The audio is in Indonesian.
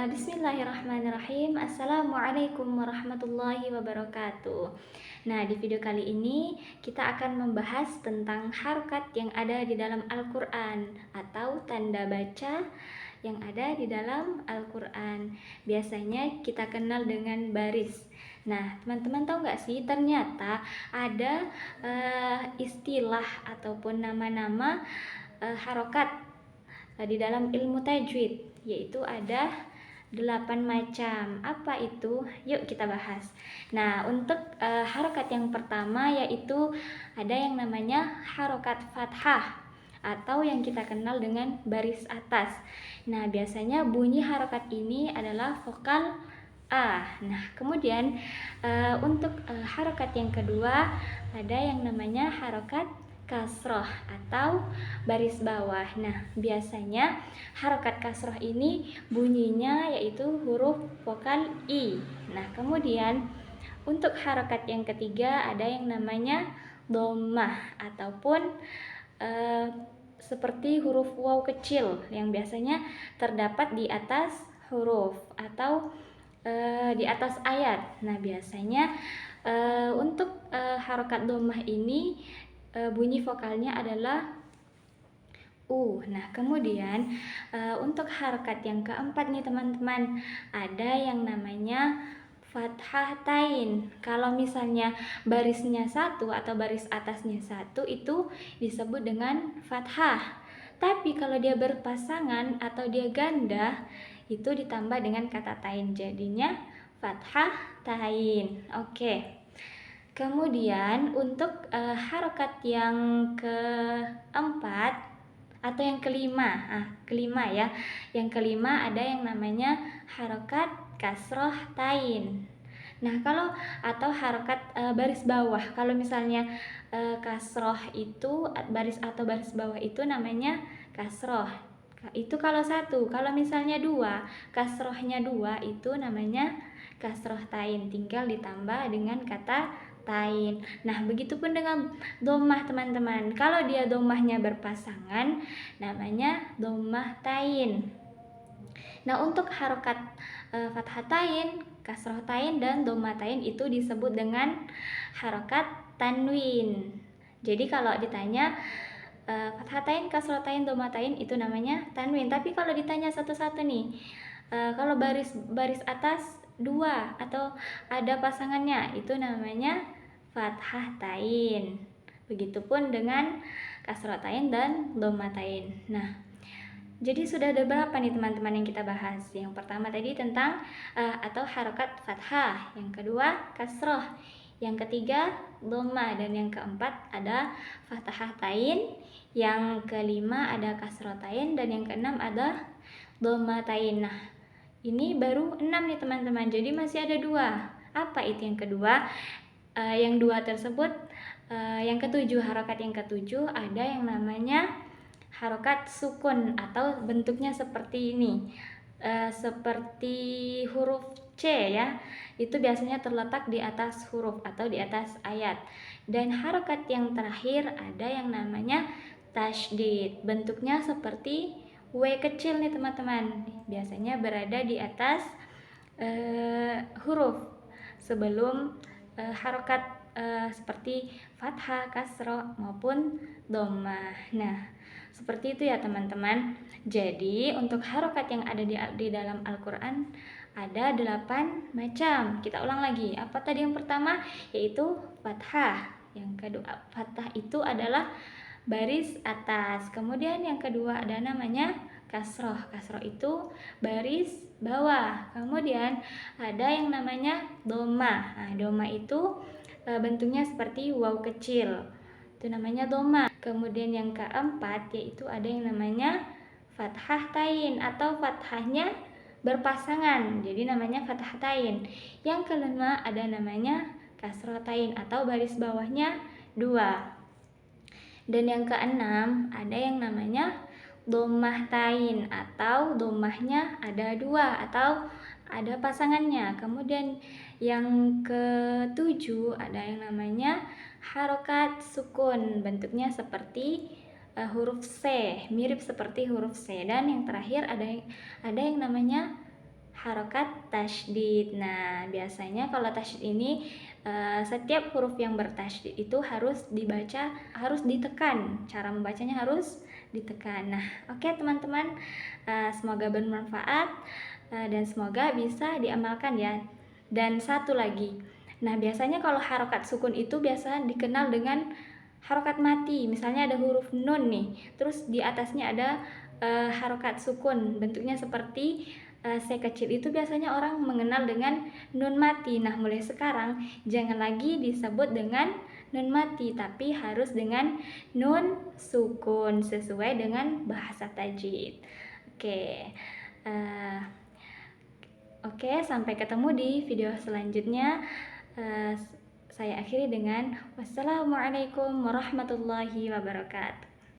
Bismillahirrahmanirrahim. Assalamualaikum warahmatullahi wabarakatuh. Nah, di video kali ini kita akan membahas tentang harokat yang ada di dalam Al-Quran atau tanda baca yang ada di dalam Al-Quran. Biasanya kita kenal dengan baris. Nah, teman-teman tahu nggak sih, ternyata ada istilah ataupun nama-nama harokat di dalam ilmu tajwid, yaitu ada 8 macam. Apa itu? Yuk kita bahas. Nah, untuk harokat yang pertama yaitu ada yang namanya harokat fathah atau yang kita kenal dengan baris atas. Nah, biasanya bunyi harokat ini adalah vokal A. Nah, kemudian untuk harokat yang kedua ada yang namanya harokat kasroh atau baris bawah. Nah, biasanya harokat kasroh ini bunyinya yaitu huruf vokal I. Nah, kemudian untuk harokat yang ketiga ada yang namanya dhammah ataupun seperti huruf waw kecil yang biasanya terdapat di atas huruf atau di atas ayat. Nah, biasanya untuk harokat dhammah ini bunyi vokalnya adalah U. Nah, kemudian untuk harokat yang keempat nih teman-teman, ada yang namanya fathah tain. Kalau misalnya barisnya satu atau baris atasnya satu itu disebut dengan fathah. Tapi kalau dia berpasangan atau dia ganda itu ditambah dengan kata tain, jadinya fathah tain. Oke. Kemudian untuk harokat yang keempat atau yang kelima, kelima ya. Yang kelima ada yang namanya harokat kasroh tain. Nah, kalau atau harokat baris bawah. Kalau misalnya kasroh itu baris atau baris bawah itu namanya kasroh. Itu kalau satu. Kalau misalnya dua, kasrohnya dua itu namanya kasroh tain. Tinggal ditambah dengan kata tain. Nah, begitupun dengan dhammah teman-teman. Kalau dia dhammahnya berpasangan namanya dhammah tain. Nah, untuk harokat fathatain, kasrohatain dan dhammatain itu disebut dengan harokat tanwin. Jadi kalau ditanya fathatain, kasrohatain, dhammatain itu namanya tanwin. Tapi kalau ditanya satu-satu nih, kalau baris atas dua atau ada pasangannya itu namanya fathah tain. Begitupun dengan kasrohatain dan dhammatain. Nah, jadi sudah ada berapa nih teman-teman yang kita bahas? Yang pertama tadi tentang atau harokat fathah, yang kedua kasroh, yang ketiga dhammah, dan yang keempat ada fathah tain, yang kelima ada kasroh tain, dan yang keenam ada dhammah tain. Nah, ini baru 6 nih teman-teman, jadi masih ada 2. Apa itu yang kedua? Yang 2 tersebut, yang ketujuh, harokat yang ketujuh ada yang namanya harokat sukun atau bentuknya seperti ini, seperti huruf C ya. Itu biasanya terletak di atas huruf atau di atas ayat. Dan harokat yang terakhir ada yang namanya tasydid. Bentuknya seperti W kecil nih teman-teman. Biasanya berada di atas huruf sebelum harokat seperti fathah, kasroh maupun dhammah. Nah, seperti itu ya teman-teman. Jadi untuk harokat yang ada di dalam Al-Quran ada 8 macam. Kita ulang lagi. Apa tadi yang pertama? Yaitu fathah. Yang kedua, fathah itu adalah baris atas. Kemudian yang kedua ada namanya kasroh. Kasroh itu baris bawah. Kemudian ada yang namanya dhammah. Nah, dhammah itu bentuknya seperti waw kecil. Itu namanya dhammah. Kemudian yang keempat yaitu ada yang namanya fathah tain atau fathahnya berpasangan. Jadi namanya fathah tain. Yang kelima ada namanya kasroh tain atau baris bawahnya 2. Dan yang keenam ada yang namanya dhammah tain atau dhammahnya ada 2 atau ada pasangannya. Kemudian yang ketujuh ada yang namanya harokat sukun, bentuknya seperti huruf C, mirip seperti huruf C. Dan yang terakhir ada yang namanya harokat tasydid. Nah, biasanya kalau tasydid ini setiap huruf yang bertasydid itu harus dibaca, harus ditekan. Cara membacanya harus ditekan. Nah, oke teman-teman, semoga bermanfaat dan semoga bisa diamalkan ya. Dan satu lagi, nah biasanya kalau harokat sukun itu biasa dikenal dengan harokat mati. Misalnya ada huruf nun nih, terus di atasnya ada harokat sukun, bentuknya seperti C kecil, itu biasanya orang mengenal dengan nun mati. Nah, mulai sekarang jangan lagi disebut dengan nun mati, tapi harus dengan nun sukun sesuai dengan bahasa tajwid. Oke, uh, sampai ketemu di video selanjutnya. Saya akhiri dengan wassalamualaikum warahmatullahi wabarakatuh.